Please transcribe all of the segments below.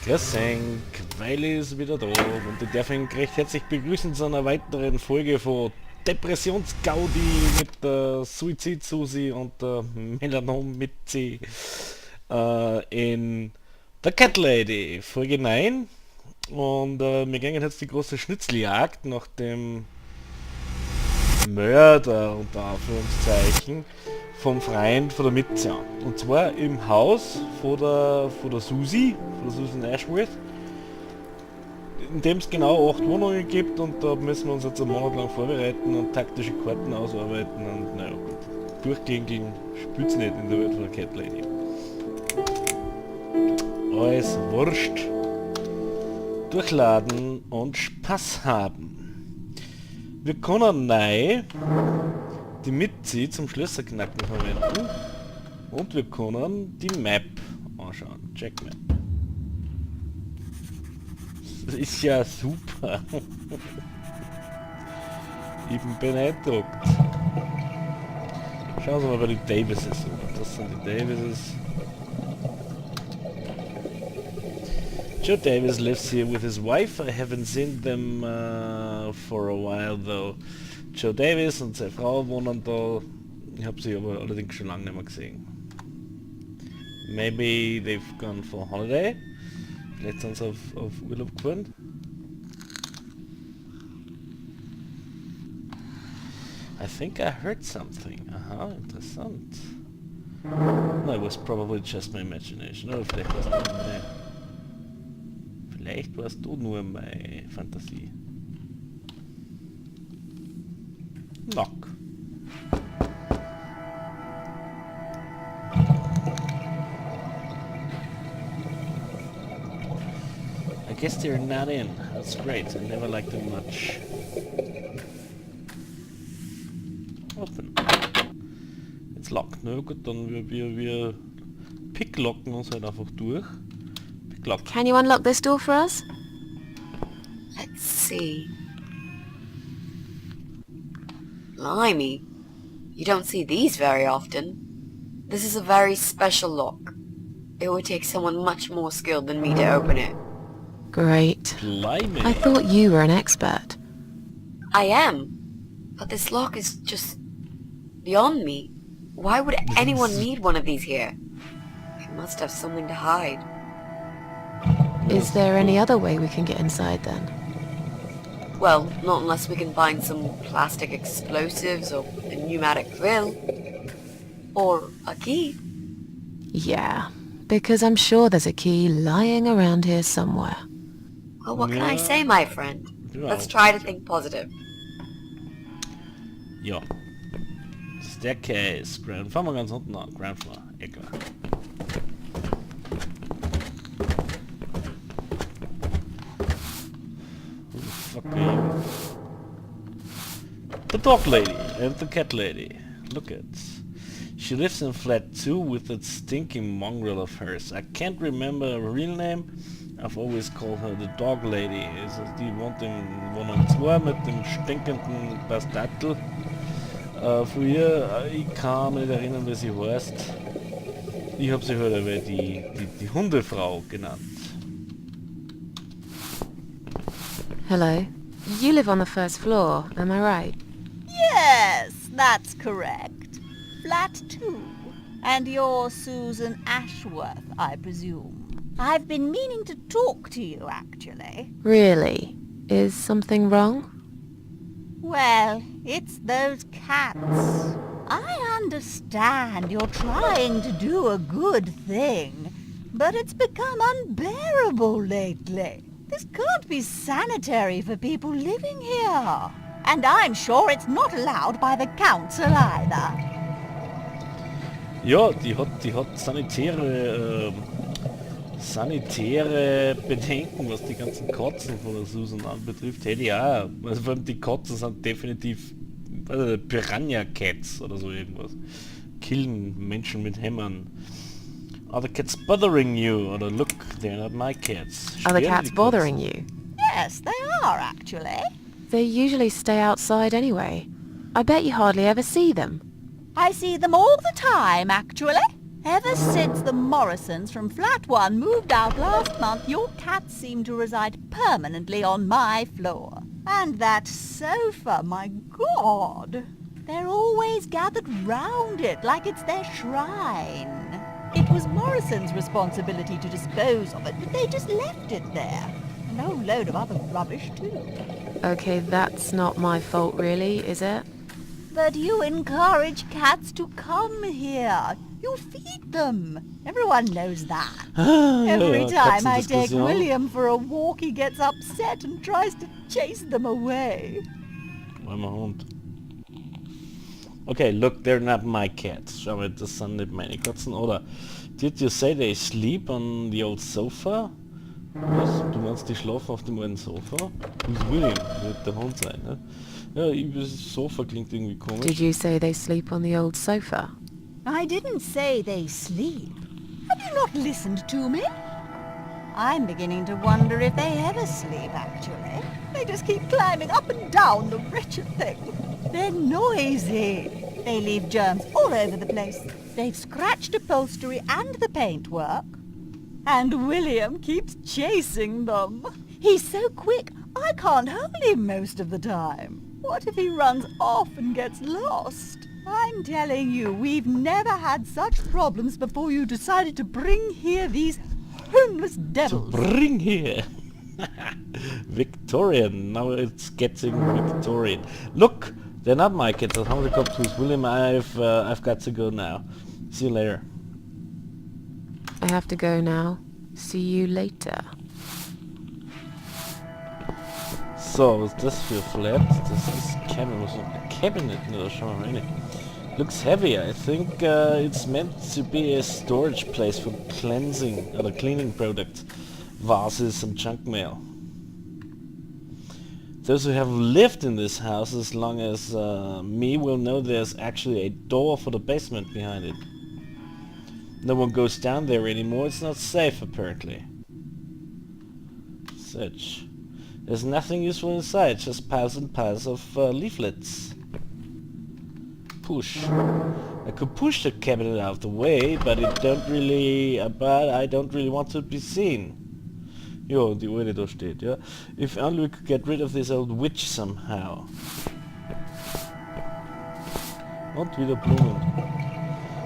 Grüß euch, Weily ist wieder da und ich darf ihn recht herzlich begrüßen zu einer weiteren Folge von Depressionsgaudi mit der Suizid-Susi und der Melanom mit C in der Cat Lady, Folge 9. Und wir gehen jetzt die große Schnitzeljagd nach dem Mörder unter Anführungszeichen vom Freund von der Mitze an. Und zwar im Haus von der Susi Ashworth, in dem es genau 8 Wohnungen gibt, und da müssen wir uns jetzt einen Monat lang vorbereiten und taktische Karten ausarbeiten und naja gut. Durchklingeln spielt's nicht in der Welt von der Cat Lady. Alles wurscht. Durchladen und Spaß haben. Wir können neu die Mitzi zum Schlösserknacken verwenden und wir können die Map anschauen. Check Map. Das ist ja super. Ich bin beeindruckt. Schauen wir mal bei den Davises. Das sind die Davises. Joe Davis lives here with his wife. I haven't seen them for a while though. Joe Davis und seine Frau wohnen da. Ich habe sie aber allerdings schon lange nicht mehr gesehen. Maybe they've gone for holiday. Vielleicht sind sie auf Urlaub gefahren. I think I heard something. Aha, interessant. No, it was probably just my imagination. Oder vielleicht war es nur meine... Vielleicht warst du nur meine Fantasie. Knock. I guess they're not in. That's great. I never liked them much. Open. It's locked. Na gut, dann wir picklocken uns halt einfach durch. Picklock. Can you unlock this door for us? Let's see. Blimey. You don't see these very often. This is a very special lock. It would take someone much more skilled than me to open it. Great. Blimey. I thought you were an expert. I am. But this lock is just beyond me. Why would anyone need one of these here? It must have something to hide. Is there any other way we can get inside then? Well, not unless we can find some plastic explosives or a pneumatic drill. Or a key. Yeah, because I'm sure there's a key lying around here somewhere. Well, what can I say, my friend? Let's try to think positive. Ja. Staircase. Fangen wir ganz unten an. Ground Floor. Egal. Who the fuck are you? The dog lady and the cat lady. Look at. She lives in flat 2 with that stinking mongrel of hers. I can't remember her real name. I've always called her the dog lady. Die wohnt in Wohnung 2 mit dem stinkenden Bastattel. Früher, ich kann mich nicht erinnern, wie sie heißt. Ich habe sie halt aber die Hundefrau genannt. Hello. You live on the first floor, am I right? Yes, that's correct. Flat 2. And you're Susan Ashworth, I presume. I've been meaning to talk to you, actually. Really? Is something wrong? Well, it's those cats. I understand you're trying to do a good thing, but it's become unbearable lately. This can't be sanitary for people living here. And I'm sure it's not allowed by the council either. Ja, die hat sanitäre Bedenken, was die ganzen Katzen von der Susan anbetrifft. Hätte ich auch. Also vor allem die Katzen sind definitiv Piranha Cats oder so irgendwas. Killen Menschen mit Hämmern. Are the cats bothering you? Oder look, they're not my cats. Are the Stören cats die bothering you? Yes, they are, actually. They usually stay outside anyway. I bet you hardly ever see them. I see them all the time, actually. Ever since the Morrisons from Flat 1 moved out last month, your cats seem to reside permanently on my floor. And that sofa, my God! They're always gathered round it like it's their shrine. It was Morrison's responsibility to dispose of it, but they just left it there. And a whole load of other rubbish, too. Okay, that's not my fault really, is it? But you encourage cats to come here. You feed them. Everyone knows that. Every time I take Katzendiskussion. William for a walk, he gets upset and tries to chase them away. Mein Hund. Okay, look, they're not my cats. Schau mal, das sind nicht meine Katzen, oder? Did you say they sleep on the old sofa? Was? Du meinst, die schlafen auf dem alten Sofa? Who's William? Wird der Hund sein, ne? Ja, das Sofa klingt irgendwie komisch. Did you say they sleep on the old sofa? I didn't say they sleep. Have you not listened to me? I'm beginning to wonder if they ever sleep, actually. They just keep climbing up and down the wretched thing. They're noisy. They leave germs all over the place. They've scratched upholstery and the paintwork. And William keeps chasing them. He's so quick, I can't hold him most of the time. What if he runs off and gets lost? I'm telling you, we've never had such problems before you decided to bring here these homeless devils. Bring here! Victorian, now it's getting Victorian. Look, they're not my kids. That's how they come to us. William, I've got to go now. See you later. I have to go now. See you later. So, was ist das für Flat? Das ist Cabinet, ne, schau mal rein. Looks heavy. I think it's meant to be a storage place for cleansing or cleaning products, vases and junk mail. Those who have lived in this house as long as me will know there's actually a door for the basement behind it. No one goes down there anymore. It's not safe, apparently. Such. There's nothing useful inside, just piles and piles of leaflets. Push. I could push the cabinet out of the way, but I don't really want to be seen. Jo, die Uhr, die da steht, ja. If only we could get rid of this old witch somehow. Und wieder Blumen.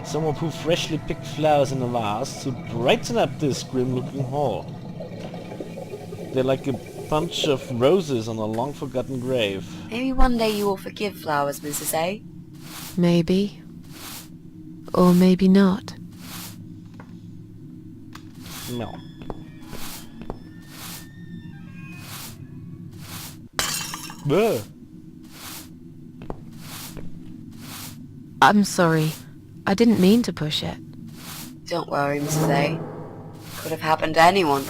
Someone put freshly picked flowers in a vase to brighten up this grim-looking hall. They're like a bunch of roses on a long-forgotten grave. Maybe one day you will forgive flowers, Mrs. A. Maybe. Or maybe not. No. Ugh. I'm sorry. I didn't mean to push it. Don't worry, Mrs. A. Could have happened to anyone.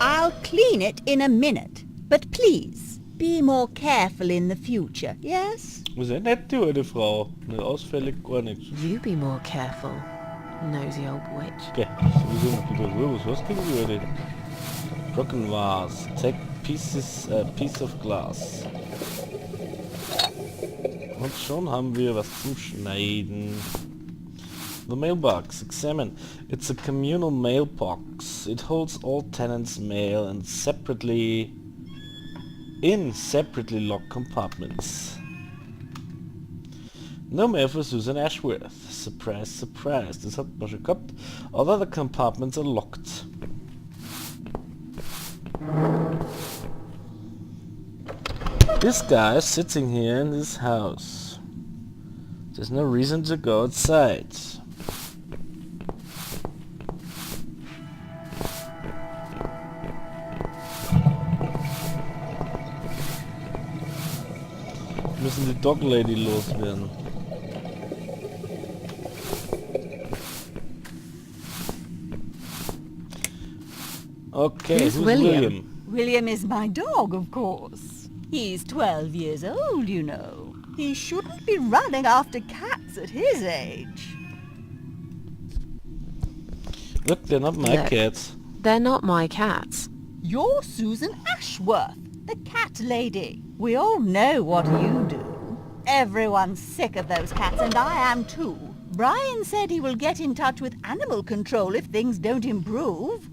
I'll clean it in a minute. But please, be more careful in the future, yes? Was ja nett, die alte Frau. Nicht ausfällig, gar nichts. You be more careful, nosy old witch. Okay, sowieso noch wieder Ruhe. Was gegen die alte? Broken vase. Take piece of glass. Und schon haben wir was zum Schneiden. The mailbox. Examine. It's a communal mailbox. It holds all tenants' mail and separately locked compartments. No mail for Susan Ashworth. Surprise, surprise. Das hat man schon gehabt. All other compartments are locked. This guy is sitting here in this house. There's no reason to go outside. Müssen die Dog Lady loswerden. Okay, Who's who's William? William? William is my dog, of course. He's 12 years old, you know. He shouldn't be running after cats at his age. Look, they're not my Look. cats. They're not my cats. You're Susan Ashworth, the cat lady. We all know what you do. Everyone's sick of those cats, and I am too. Brian said he will get in touch with animal control if things don't improve.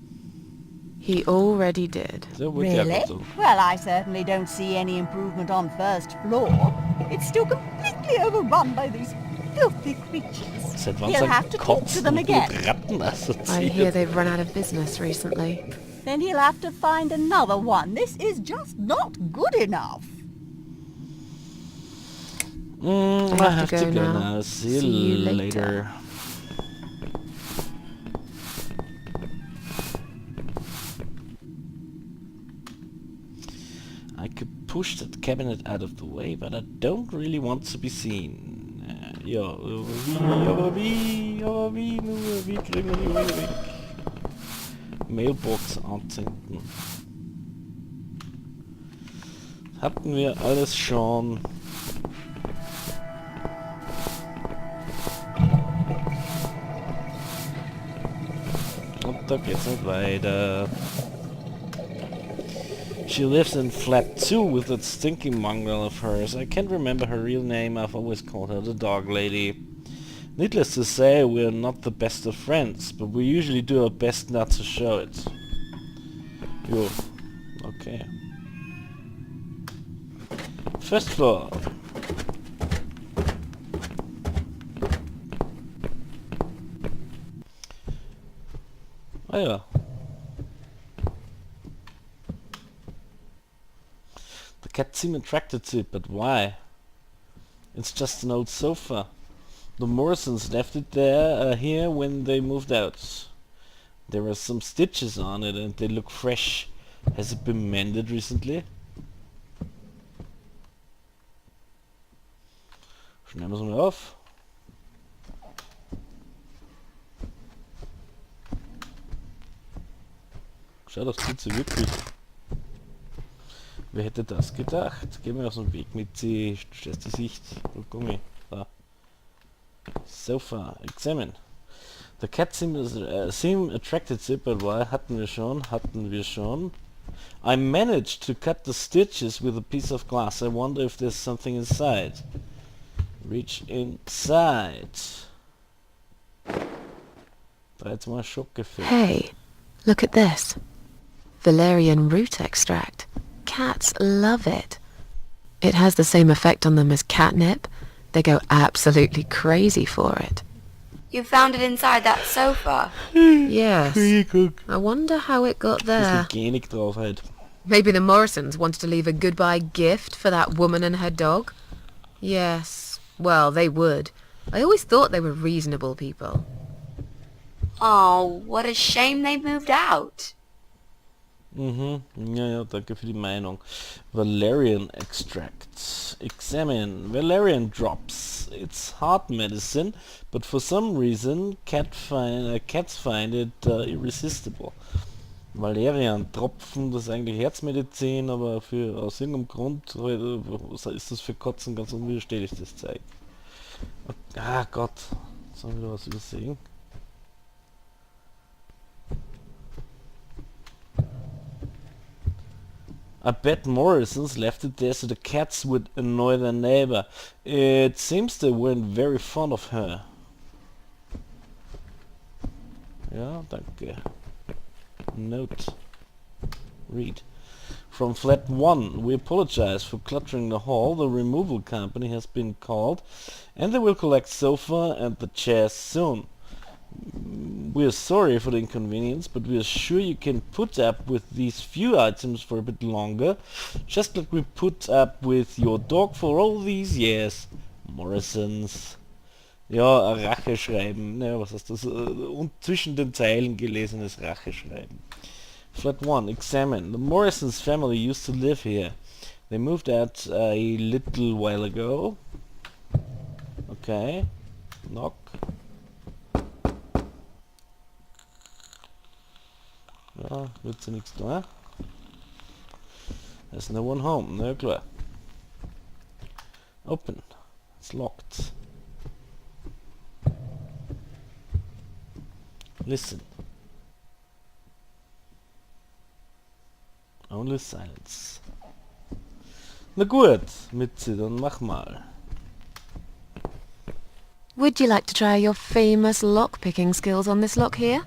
He already did. So wordt hij Really? ook doen. Well, I certainly don't see any improvement on first floor. It's still completely overrun by these filthy creatures. Seit wann He'll sind have to talk to Katzen them mit again. Ratten I hear assoziiert? they've run out of business recently. Then he'll have to find another one. This is just not good enough. I have to go now. now. See See you you later. later. I could push that cabinet out of the way, but I don't really want to be seen. Ja, wie kriegen wir die Weile weg? Mailbox anzünden. Hatten wir alles schon. Und da geht's nicht weiter. She lives in flat 2 with that stinking mongrel of hers. I can't remember her real name, I've always called her the dog lady. Needless to say, we're not the best of friends, but we usually do our best not to show it. Jo, okay. First floor. Ah ja. The cat seemed attracted to it, but why? It's just an old sofa. The Morrisons left it there here when they moved out. There are some stitches on it and they look fresh. Has it been mended recently? Schneiden wir es mal auf. Schau, das tut sie wirklich. Wer hätte das gedacht? Geh mal aus dem Weg mit sie. Stellst die Sicht. Oh, Gummi. Da. Sofa. Examine. The cat seem attracted to it, but why? Hatten wir schon. I managed to cut the stitches with a piece of glass. I wonder if there's something inside. Reach inside. Da jetzt mal Schockgefühl. Hey, look at this. Valerian root extract. Cats love it. It has the same effect on them as catnip. They go absolutely crazy for it. You found it inside that sofa? Yes. Guck. I wonder how it got there. Bisschen Genik drauf halt. Maybe the Morrisons wanted to leave a goodbye gift for that woman and her dog? Yes. Well, they would. I always thought they were reasonable people. Oh, what a shame they moved out. Ja, ja, danke für die Meinung. Valerian extract. Examine. Valerian drops. It's heart medicine, but for some reason cats find it irresistible. Valerian Tropfen, das ist eigentlich Herzmedizin, aber aus irgendeinem Grund ist das für Kotzen ganz unwiderstehlich, das Zeug. Ah Gott, jetzt haben wir wieder was übersehen. I bet Morrisons left it there so the cats would annoy their neighbor. It seems they weren't very fond of her. Ja, danke. Note. Read. From flat 1, we apologize for cluttering the hall. The removal company has been called and they will collect sofa and the chairs soon. We are sorry for the inconvenience, but we are sure you can put up with these few items for a bit longer, just like we put up with your dog for all these years. Morrisons. Ja, ein Racheschreiben. Ja, was heißt das? Und zwischen den Zeilen gelesenes Racheschreiben. Flat 1, examine. The Morrisons family used to live here. They moved out a little while ago. Okay. Knock. Ja, wird sie nichts da. There's no one home, na klar. Open. It's locked. Listen. Only silence. Na gut, Mitzi, dann mach mal. Would you like to try your famous lock-picking skills on this lock here?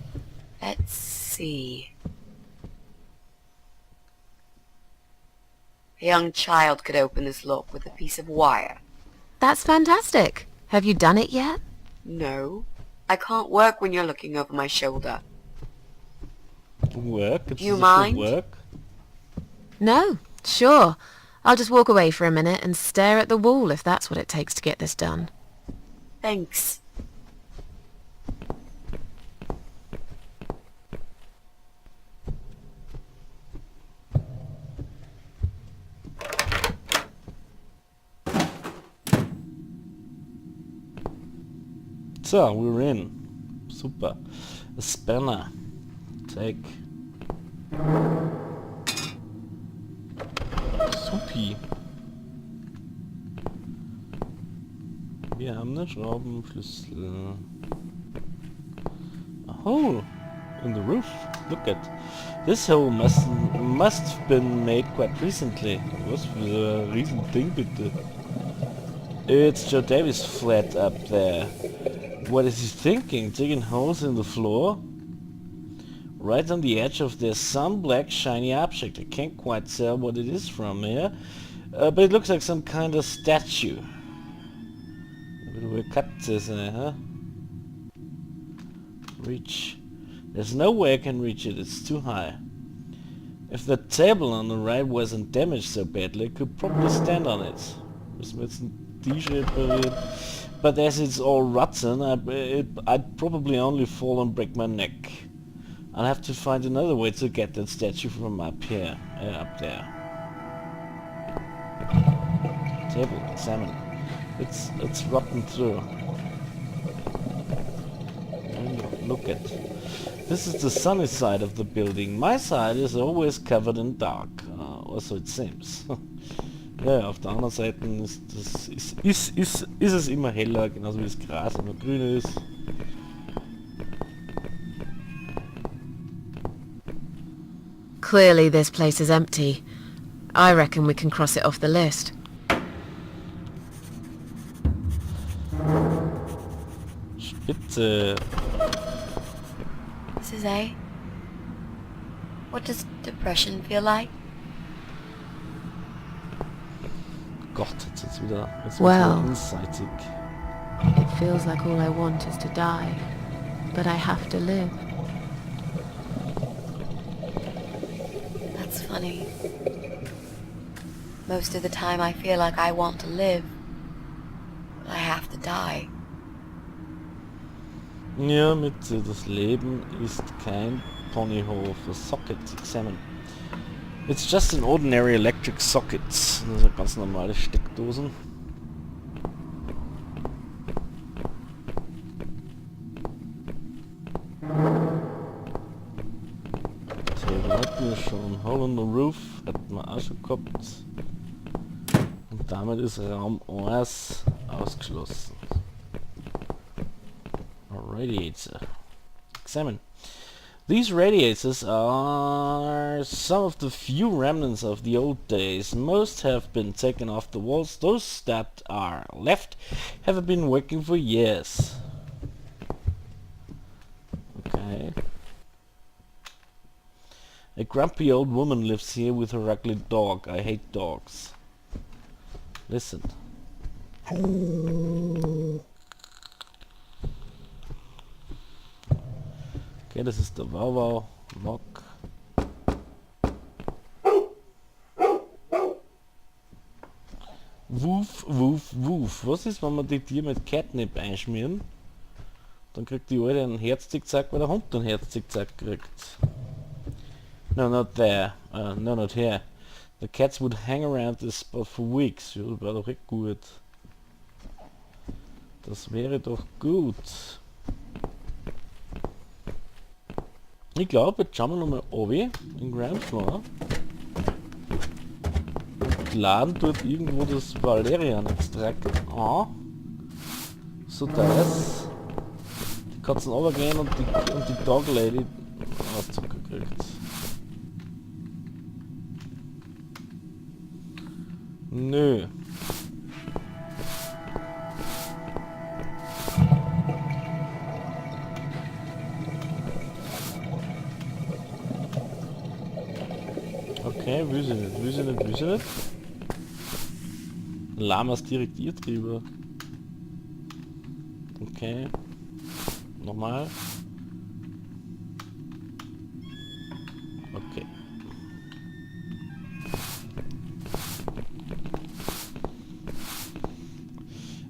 Let's see. A young child could open this lock with a piece of wire. That's fantastic. Have you done it yet? No, I can't work when you're looking over my shoulder. Work? It's You just mind? work? No, sure. I'll just walk away for a minute and stare at the wall if that's what it takes to get this done. Thanks. So, we're in. Super. A spanner. Take. Supi. Wir haben einen Schraubenschlüssel. A hole in the roof. Look at this hole must have been made quite recently. Was für ein Riesending bitte? It's Joe Davis' flat up there. What is he thinking? Digging holes in the floor? Right on the edge of this some black shiny object. I can't quite tell what it is from here. But it looks like some kind of statue. We'll cut this, huh? Reach. There's no way I can reach it. It's too high. If the table on the right wasn't damaged so badly, I could probably stand on it. Müssen wir jetzt ein T-Shirt reparieren? But as it's all rotten, I'd probably only fall and break my neck. I'll have to find another way to get that statue from up here, up there. Table, examine. It's rotten through. Look at. This is the sunny side of the building. My side is always covered in dark, or so it seems. Ja, auf der anderen Seite ist es immer heller, genauso wie das Gras immer grüner ist. Clearly this place is empty. I reckon we can cross it off the list. Spitze. Mrs. A, what does depression feel like? Gott, jetzt wieder Well. einseitig. It feels like all I want is to die, but I have to live. That's funny. Most of the time I feel like I want to live, but I have to die. Ja, das Leben ist kein Ponyhof. A socket, examine. It's just an ordinary electric socket. Das sind ganz normale Steckdosen. Table hatten wir schon. Hole in the roof hatten wir auch schon gehabt. Und damit ist Raum 1 ausgeschlossen. A radiator. Examine. These radiators are some of the few remnants of the old days. Most have been taken off the walls. Those that are left have been working for years. Okay. A grumpy old woman lives here with her ugly dog. I hate dogs. Listen. Okay, das ist der Wow Lock. Woof, woof, woof. Was ist, wenn wir die Tiere mit Catnip einschmieren? Dann kriegt die Alte einen Herzzickzack, weil der Hund einen Herzzickzack kriegt. No, not there. No, not here. The cats would hang around this spot for weeks. Ja, das wäre doch echt gut. Das wäre doch gut. Ich glaube, jetzt schauen wir nochmal oben in Ground Floor und laden dort irgendwo das Valerian-Extrakt an, so dass die Katzen runtergehen und die Dog Lady Auszucker kriegt. Nö. Okay, will sie nicht, will sie nicht, will sie nicht. Lamas direkt ihr drüber. Okay. Nochmal. Okay.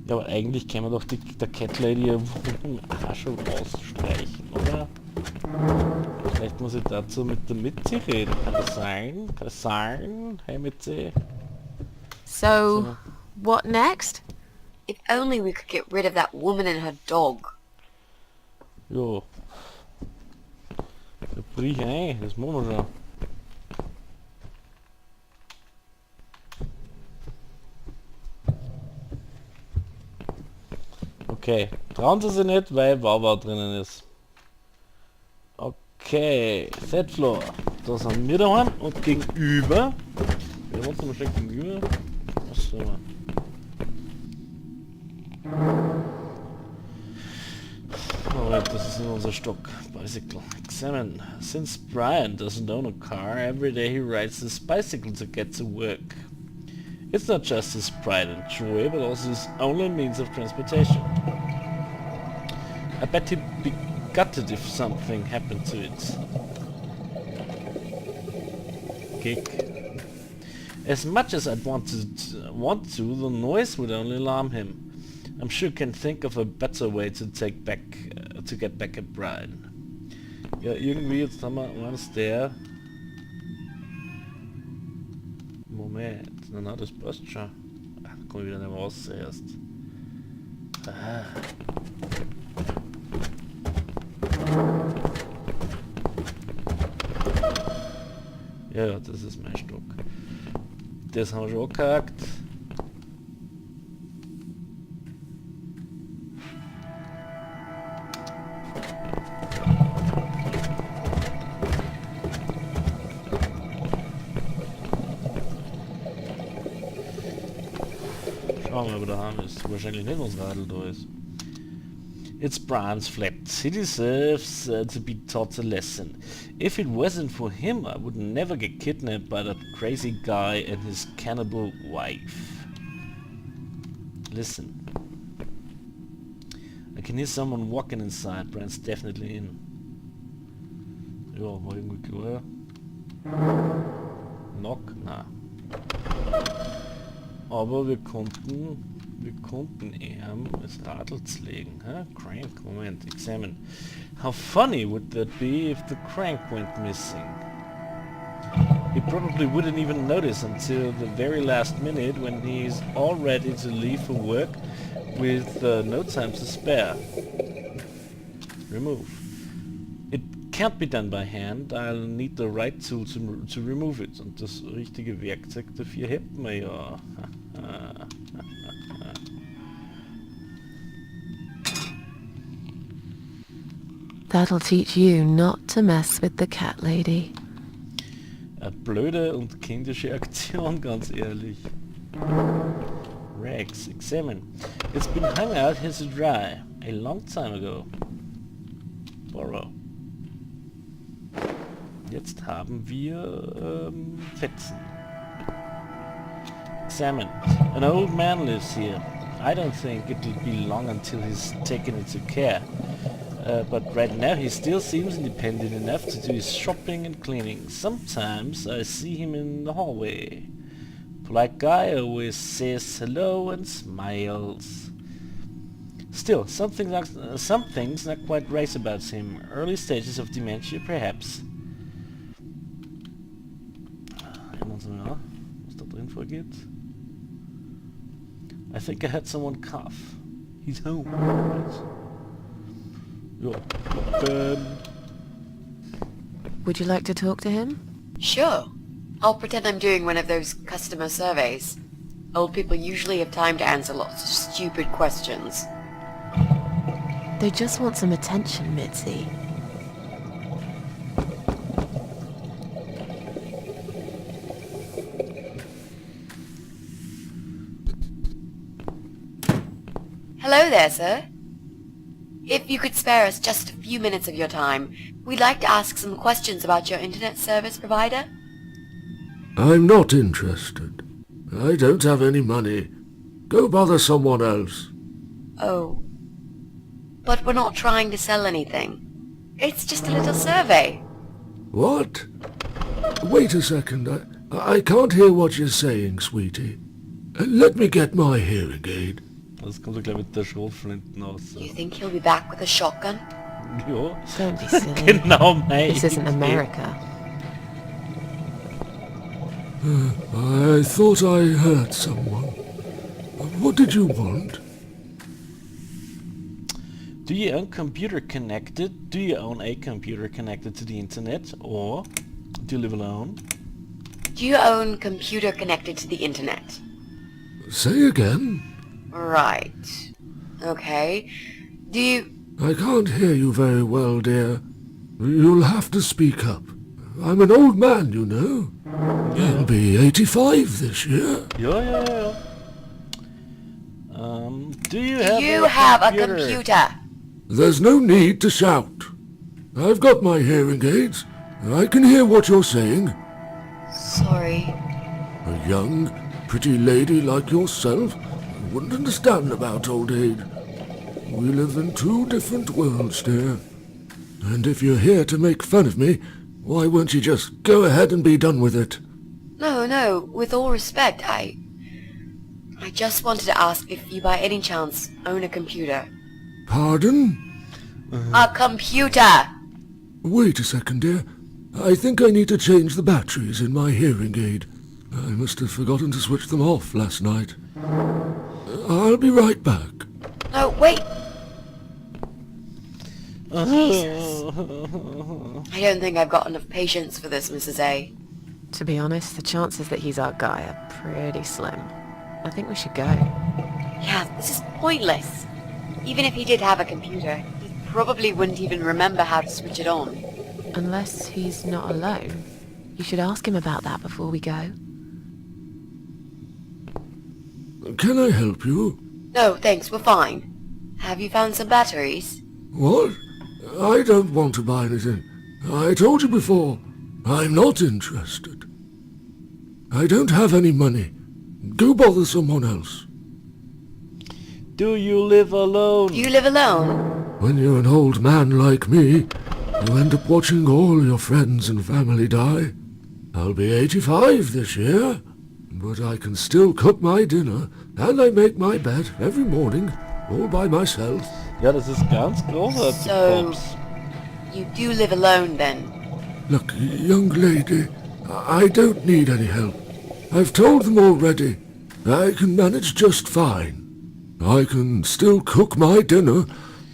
Ja, aber eigentlich kann man doch der Cat Lady ja Arsch rausstreichen, oder? Vielleicht muss ich dazu mit der Mitzi reden. Kann das sein? Kann das sein? Hey Mitzi. So, what next? If only we could get rid of that woman and her dog. Jo. Da brich ein, das machen wir schon. Okay, trauen Sie sich nicht, weil Wawa drinnen ist. Okay, Set Floor. Da sind wir daheim und gegenüber. Wir wohnen mal schlecht gegenüber. Was soll man? Alright, das ist in unser Stock. Bicycle. Examine. Since Brian doesn't own a car, every day he rides his bicycle to get to work. It's not just his pride and joy, but also his only means of transportation. I bet he'd be gutted if something happened to it. Kick. As much as I'd want to, the noise would only alarm him. I'm sure can think of a better way to get back at Brian. Ja, irgendwie, jetzt haben wir eins der... Moment, na, das passt schon. Ach, da komme ich wieder nicht mehr raus zuerst. Ah. Ja, das ist mein Stock. Das haben wir schon angehakt. Schauen wir, ob er daheim ist. Wahrscheinlich nicht, wenn das Radl da ist. It's Brian's flat. He deserves to be taught a lesson. If it wasn't for him, I would never get kidnapped by that crazy guy and his cannibal wife. Listen. I can hear someone walking inside. Brian's definitely in. Ja, war irgendwie klar. Knock? Na. Aber wir konnten ihm das Radl legen. Huh? Crank, Moment, examine. How funny would that be if the crank went missing? He probably wouldn't even notice until the very last minute when he's all ready to leave for work with no time to spare. Remove. It can't be done by hand. I'll need the right tool to remove it. Und das richtige Werkzeug dafür hätten wir ja. That'll teach you not to mess with the cat lady. Eine blöde und kindische Aktion, ganz ehrlich. Rags, examine. It's been hung out here to dry a long time ago. Borrow. Jetzt haben wir Fetzen. Examine. An old man lives here. I don't think it'll be long until he's taken into care. But right now he still seems independent enough to do his shopping and cleaning. Sometimes I see him in the hallway. Polite guy, always says hello and smiles. Still, something's not quite right about him. Early stages of dementia, perhaps. Was da drin vorgeht? I think I had someone cough. He's home. Right. Ja. Would you like to talk to him? Sure. I'll pretend I'm doing one of those customer surveys. Old people usually have time to answer lots of stupid questions. They just want some attention, Mitzi. Hello there, sir. If you could spare us just a few minutes of your time, we'd like to ask some questions about your internet service provider. I'm not interested. I don't have any money. Go bother someone else. Oh. But we're not trying to sell anything. It's just a little survey. What? Wait a second. I can't hear what you're saying, sweetie. Let me get my hearing aid. Das kommt doch gleich mit der Schrotflinten aus. You think he'll be back with a shotgun? Ja. Don't be silly. Genau mein. This isn't America. I thought I heard someone. What did you want? Do you own computer connected? Do you own a computer connected to the internet? Or do you live alone? Do you own computer connected to the internet? Say again? Right. Okay. Do you... I can't hear you very well, dear. You'll have to speak up. I'm an old man, you know. I'll be 85 this year. Ja. Do you Do have you have a computer? There's no need to shout. I've got my hearing aids. I can hear what you're saying. Sorry. A young, pretty lady like yourself wouldn't understand about old age. We live in two different worlds, dear. And if you're here to make fun of me, why won't you just go ahead and be done with it? No, with all respect, I just wanted to ask if you by any chance own a computer. Pardon? A computer! Wait a second, dear. I think I need to change the batteries in my hearing aid. I must have forgotten to switch them off last night. I'll be right back. No, wait! Jesus. I don't think I've got enough patience for this, Mrs. A. To be honest, the chances that he's our guy are pretty slim. I think we should go. Yeah, this is pointless. Even if he did have a computer, he probably wouldn't even remember how to switch it on. Unless he's not alone. You should ask him about that before we go. Can I help you? No, thanks, we're fine. Have you found some batteries? What? I don't want to buy anything. I told you before. I'm not interested. I don't have any money. Go bother someone else. Do you live alone? Do you live alone? When you're an old man like me, you end up watching all your friends and family die. I'll be 85 this year, but I can still cook my dinner and I make my bed every morning, all by myself. Ja, das ist ganz großartig, So, Pops. you do live alone then? Look, young lady, I don't need any help. I've told them already. I can manage just fine. I can still cook my dinner,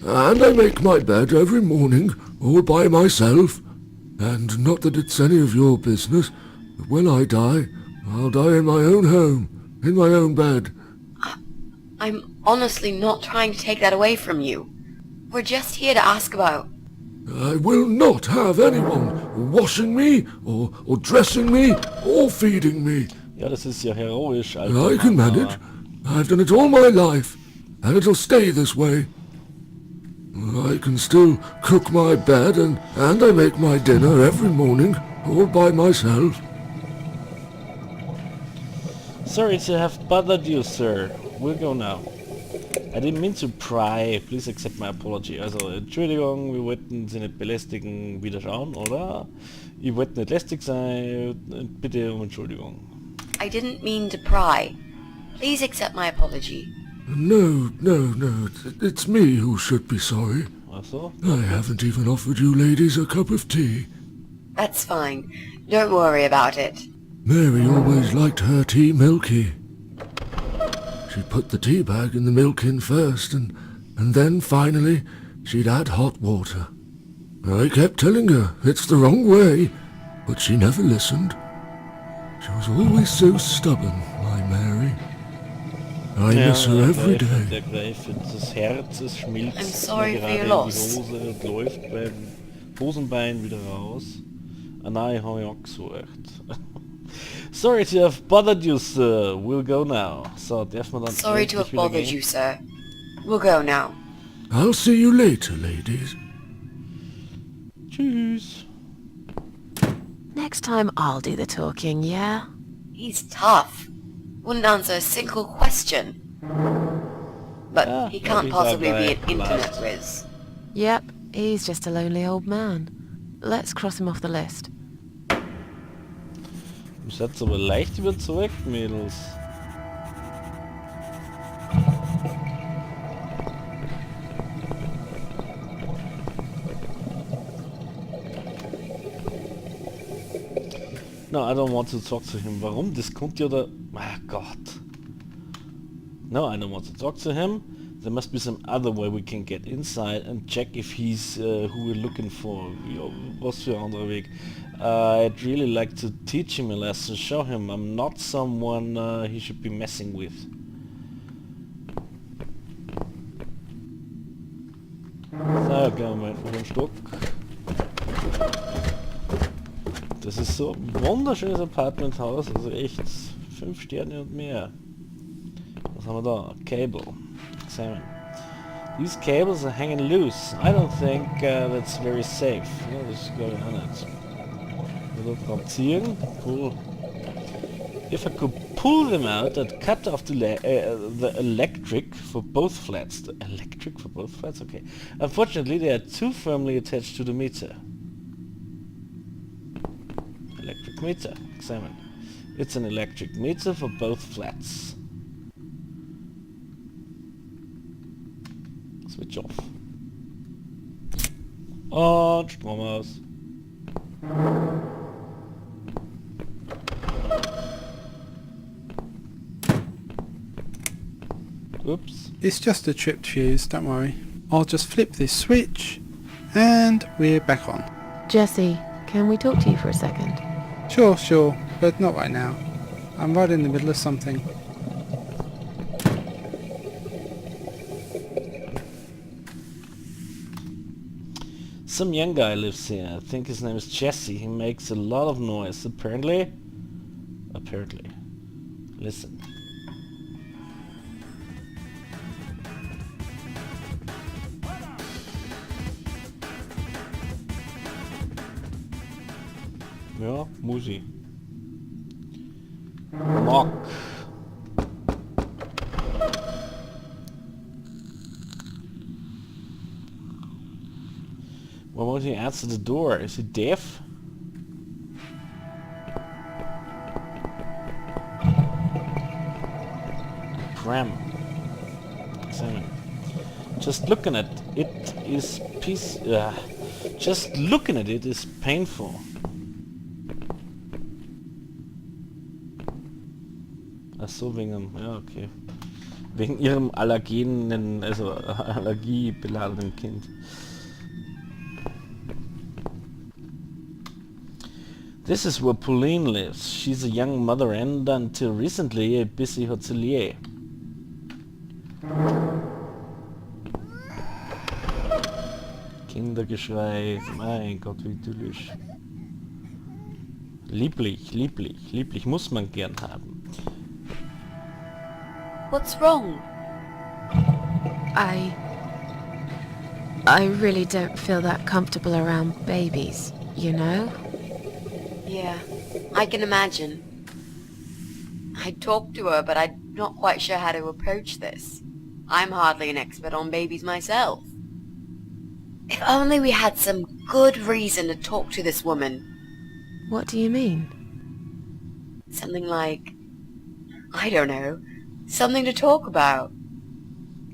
and I make my bed every morning, all by myself. And not that it's any of your business, but when I die, I'll die in my own home, in my own bed. I'm honestly not trying to take that away from you. We're just here to ask about... I will not have anyone washing me, or dressing me, or feeding me. Ja, das ist ja heroisch, Alter. I can Mann, manage. aber- I've done it all my life, and it'll stay this way. I can still cook my bed, and I make my dinner every morning, all by myself. Sorry to have bothered you, sir. We'll go now. I didn't mean to pry. Please accept my apology. Also, Entschuldigung, wir wollten Sie nicht belästigen, wieder schauen, oder? Ich wollte nicht lästig sein. Bitte um Entschuldigung. I didn't mean to pry. Please accept my apology. No. It's me who should be sorry. Ach so? I haven't even offered you ladies a cup of tea. That's fine. Don't worry about it. Mary always liked her tea milky. She'd put the tea bag in the milk in first, and then finally she'd add hot water. I kept telling her it's the wrong way, but she never listened. She was always so stubborn, my Mary. I miss her every day. Ergreifend. Das Herz, es schmilzt I'm sorry mir for gerade your in loss. die Hose und läuft beim Hosenbein wieder raus. Ah nein, habe ich auch gesucht. Sorry to have bothered you, sir. We'll go now. So, darf man dann Sorry to have endlich wieder bothered gehen? you, sir. We'll go now. I'll see you later, ladies. Tschüss. No, Next time I'll do the talking, yeah? He's tough. Wouldn't answer a single question. But he can't maybe possibly be that an internet last. whiz. Yep, he's just a lonely old man. Let's cross him off the list. Ihr seid aber leicht überzeugt, Mädels. No, I don't want to talk to him. Warum? Das kommt ja da... Ah, Gott. No, I don't want to talk to him. There must be some other way we can get inside and check if he's who we're looking for. Ja, was für ein anderer Weg. I'd really like to teach him a lesson, show him I'm not someone he should be messing with. So, gehen wir mal auf den Stock. Das ist so ein wunderschönes Apartmenthaus, also echt 5 Sterne und mehr. Was haben wir da? Cable. Examine. These cables are hanging loose. I don't think that's very safe. Ja, das ist glaube ich auch nicht. Oder drauf ziehen. Cool. If I could pull them out, I'd cut off the electric for both flats. The electric for both flats? Okay. Unfortunately, they are too firmly attached to the meter. Electric meter. Examine. It's an electric meter for both flats. Switch off. Und Strom aus. Oops. It's just a tripped fuse, don't worry. I'll just flip this switch and we're back on. Jesse, can we talk to you for a second? Sure, but not right now. I'm right in the middle of something. Some young guy lives here. I think his name is Jesse. He makes a lot of noise. Apparently. Listen. Ja, Musi. Knock. Why won't he answer the door? Is he deaf? Cram. Examine. Just looking at it is just looking at it is painful. Ach so, ja, okay. Wegen ihrem allergiebeladenen Kind. This is where Pauline lives. She's a young mother and until recently a busy hotelier. Kindergeschrei, mein Gott, wie idyllisch. Lieblich, muss man gern haben. What's wrong? I really don't feel that comfortable around babies, you know? Yeah, I can imagine. I talked to her, but I'm not quite sure how to approach this. I'm hardly an expert on babies myself. If only we had some good reason to talk to this woman. What do you mean? Something like, I don't know, something to talk about.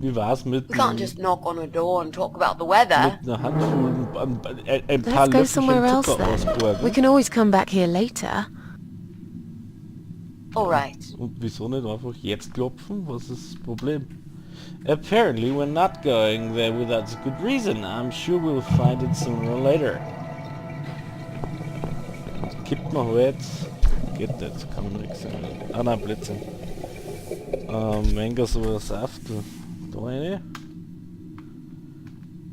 Wie war's mit We can't just knock on her door and talk about the weather. einer Handvoll ein paar Let's go Löffelchen somewhere else Zucker then. ausborgen? We can always come back here later. Alright. Und wieso nicht einfach jetzt klopfen? Was ist das Problem? Apparently we're not going there without a good reason. I'm sure we'll find it sooner or later. Kippt man halt. Geht nicht, kann man nichts sagen. Ah nein, Blödsinn. Manga so Saft. Da eine.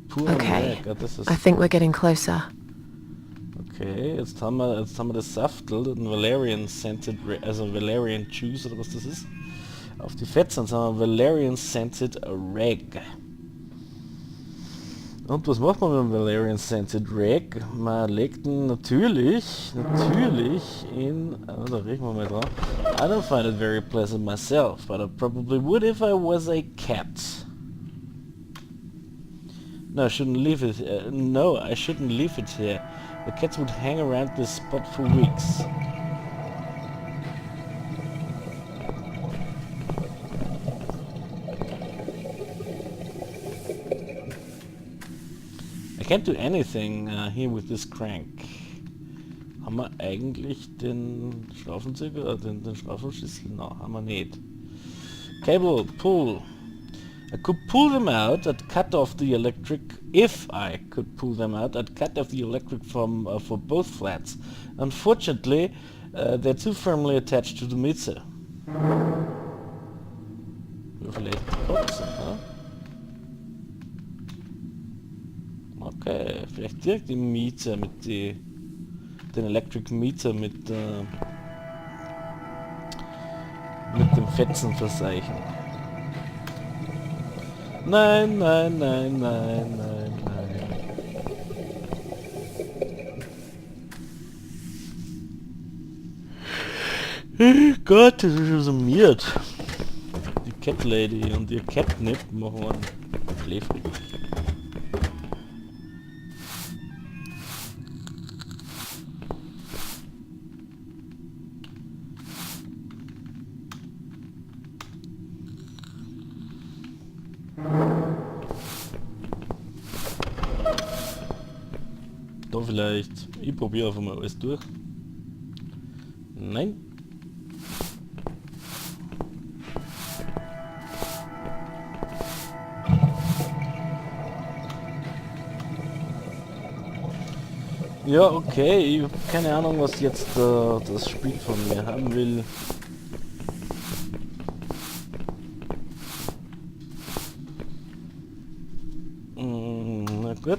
Pur Okay, Mega, das ist... I think we're getting closer. Okay, jetzt haben wir das Saftel, den Valerian Scented, also Valerian Juice oder was das ist. Auf die Fettsäuren haben wir Valerian Scented Reg. Und was macht man mit dem Valerian Scented Rag? Man legt ihn natürlich in... da riechen wir mal dran. I don't find it very pleasant myself, but I probably would if I was a cat. No, I shouldn't leave it. No, I shouldn't leave it here. The cats would hang around this spot for weeks. I can't do anything here with this crank. Haben wir eigentlich den Schraubenzieher, den Schraubverschlüssel? No, haben wir nicht. Cable, pull. I could pull them out, I'd cut off the electric. If I could pull them out, I'd cut off the electric from for both flats. Unfortunately, they're too firmly attached to the meter. Vielleicht kotzen, ne? Okay, vielleicht direkt die Meter mit den Electric Meter mit dem Fetzen verseichen. Nein, nein, nein, nein, nein, nein. Gott, das ist schon summiert. Die Cat Lady und ihr Catnip machen einen schläfrig. Da vielleicht. Ich probiere einfach mal alles durch. Nein. Ja, okay. Ich habe keine Ahnung, was jetzt das Spiel von mir haben will. Na gut.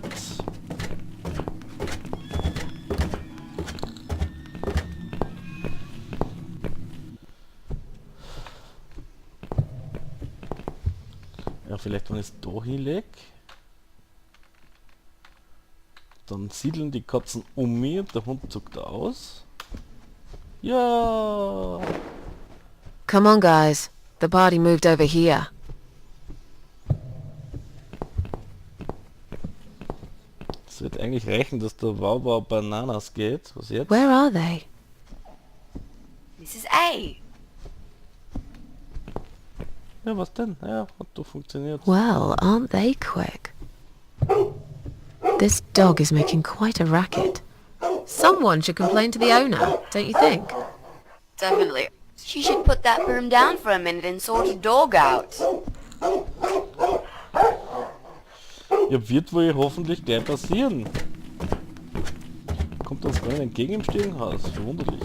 Ja, vielleicht wenn ich es da hinlege, dann siedeln die Katzen um mich und der Hund zuckt aus. Ja! Come on, guys. The party moved over here. Es wird eigentlich reichen, dass der Wauwau Bananas geht. Was jetzt? Where are they? This is A. Ja, was denn? Ja, hat doch funktioniert. Well, aren't they quick? This dog is making quite a racket. Someone should complain to the owner, don't you think? Definitely. She should put that broom down for a minute and sort a dog out. Ja, wird wohl hoffentlich gleich passieren. Kommt uns gar nicht entgegen im Stiegenhaus. Verwunderlich.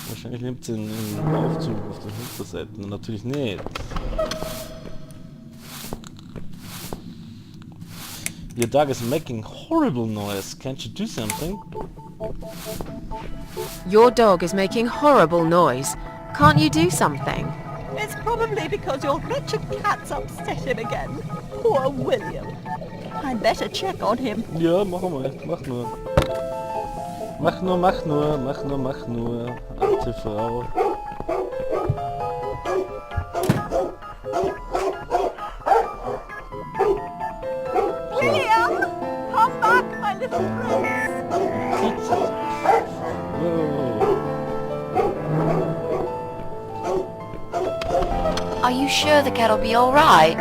Wahrscheinlich nimmt sie einen Aufzug auf der Hinterseite. Na, natürlich nicht. Your dog is making horrible noise. Can't you do something? Your dog is making horrible noise. Can't you do something? It's probably because your wretched cat's upset him again. Poor William. I'd better check on him. Ja, mach mal. Mach nur. Mach nur, mach nur, mach nur, mach nur. Alte Frau. William! Come back, my little prince! Are you sure the cat'll be alright?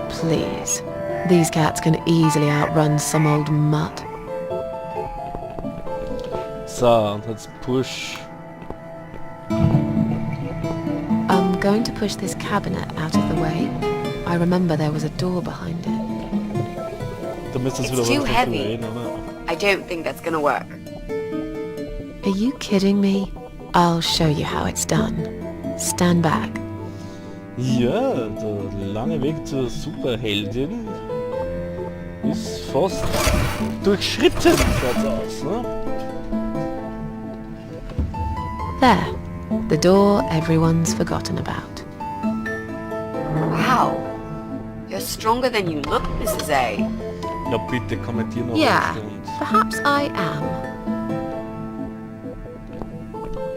Please. These cats can easily outrun some old mutt. So, und jetzt push. I'm going to push this cabinet out of the way. I remember there was a door behind it. Da müsst ihr It's wieder too was heavy. reden, oder? I don't think that's gonna work. Are you kidding me? I'll show you how it's done. Stand back. Ja, der lange Weg zur Superheldin ist fast durchschritten, schaut's aus, ne? There. The door everyone's forgotten about. Wow. You're stronger than you look, Mrs. A. Ja, bitte kommentier noch Yeah, eine Stunde. perhaps I am.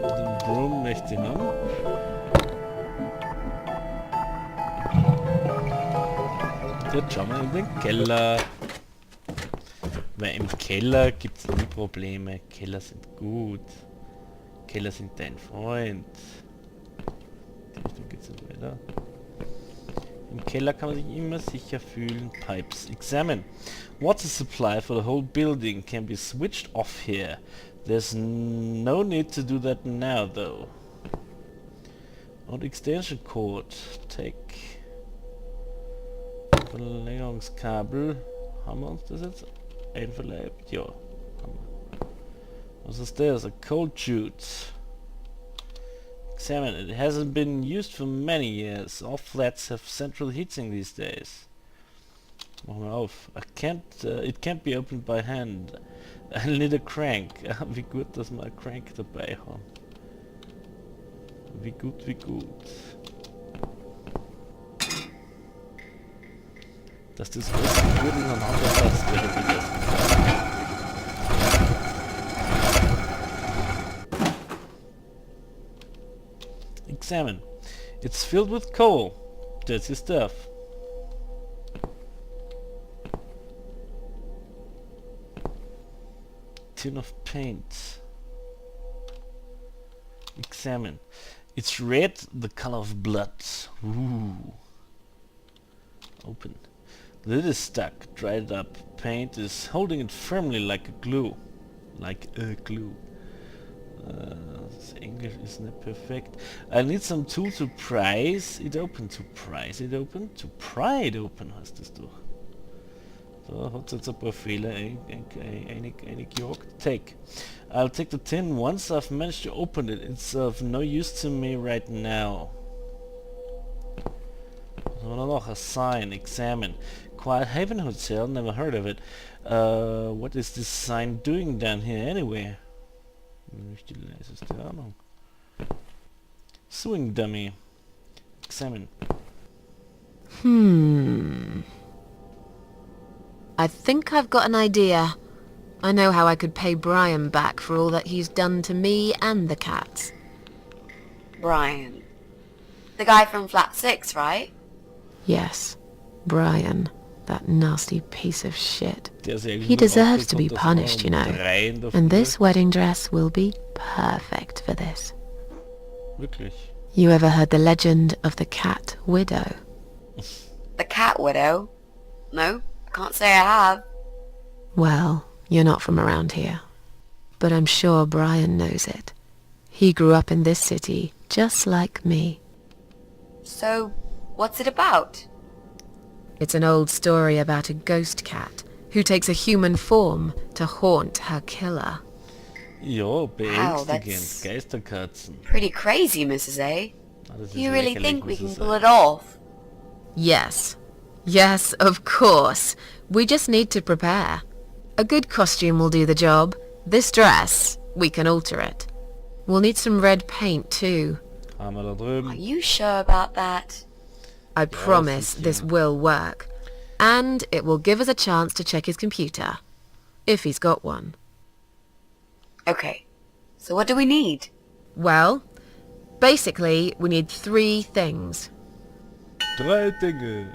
Den Broom möchte ich haben. Jetzt schauen wir in den Keller. Weil im Keller gibt es nie Probleme. Keller sind gut. Keller sind dein Freund. Die Richtung geht's nicht weiter. Im Keller kann man sich immer sicher fühlen. Pipes. Examine. Water supply for the whole building can be switched off here. There's no need to do that now though. Und Extension Cord. Take. Verlängerungskabel. Haben wir uns das jetzt einverleibt? Ja. Haben wir. Was ist das? A cold chute. Examine it. It hasn't been used for many years. All flats have central heating these days. Machen wir auf. It can't be opened by hand. I'll need a crank. Wie gut, dass wir einen Crank dabei haben. Wie gut, wie gut. Dass das alles gut ineinander passt, wäre wieder. Examine. It's filled with coal. Dirty stuff. Tin of paint. Examine. It's red, the color of blood. Ooh. Open. The lid is stuck, dried up. Paint is holding it firmly like a glue. Like a glue. Das Englisch ist nicht perfekt. I need some tool to prise it open. To prise it open? To pry it open heißt es doch. So, hat jetzt ein paar Fehler eingejagt. Take. I'll take the tin once I've managed to open it. It's of no use to me right now. Was haben wir noch? A sign. Examine. Quiet Haven Hotel. Never heard of it. What is this sign doing down here anyway? Nicht die leiseste Ahnung. Sewing dummy. Examine. I think I've got an idea. I know how I could pay Brian back for all that he's done to me and the cats. Brian. The guy from Flat 6, right? Yes, Brian. That nasty piece of shit. Der ist eigentlich He nur deserves to be aufgekommen, dass punished, you wir know. um 3 in der And Früh- this wedding dress will be perfect for this. Wirklich. You ever heard the legend of the cat widow? The cat widow? No, I can't say I have. Well, you're not from around here. But I'm sure Brian knows it. He grew up in this city, just like me. So, what's it about? It's an old story about a ghost cat who takes a human form to haunt her killer. Ja, beängstigend. that's- Geisterkatzen. Pretty crazy, Mrs. A. Ah, das ist Do you really lächerlich, think we muss can ich pull sagen. it off? Yes. Yes, of course. We just need to prepare. A good costume will do the job. This dress, we can alter it. We'll need some red paint too. Haben wir da Are drüben. you sure about that? I promise sicher. this will work. And it will give us a chance to check his computer. If he's got one. Okay, so what do we need? Well, basically, we need 3 things. 3 Dinge.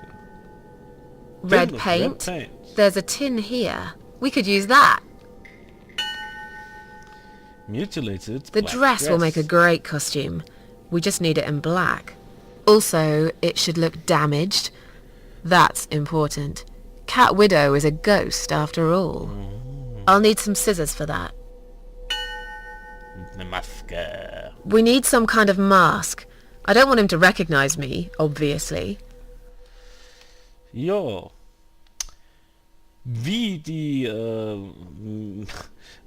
Red Tin of paint. Red paint. There's a tin here. We could use that. Mutilated The black dress will make a great costume. We just need it in black. Also, it should look damaged. That's important. Cat Widow is a ghost after all. I'll need some scissors for that. Eine Maske. We need some kind of mask. I don't want him to recognize me, obviously. Ja. Wie die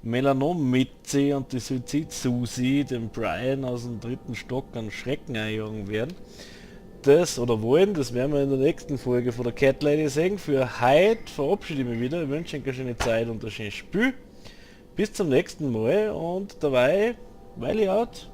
Melanom-Mitzi und die Suizid-Susi den Brian aus dem 3. Stock an Schrecken einjagen werden. Das oder wollen, das werden wir in der nächsten Folge von der Cat Lady sehen. Für heute verabschiede ich mich wieder. Ich wünsche euch eine schöne Zeit und ein schönes Spiel. Bis zum nächsten Mal und dabei, weily out.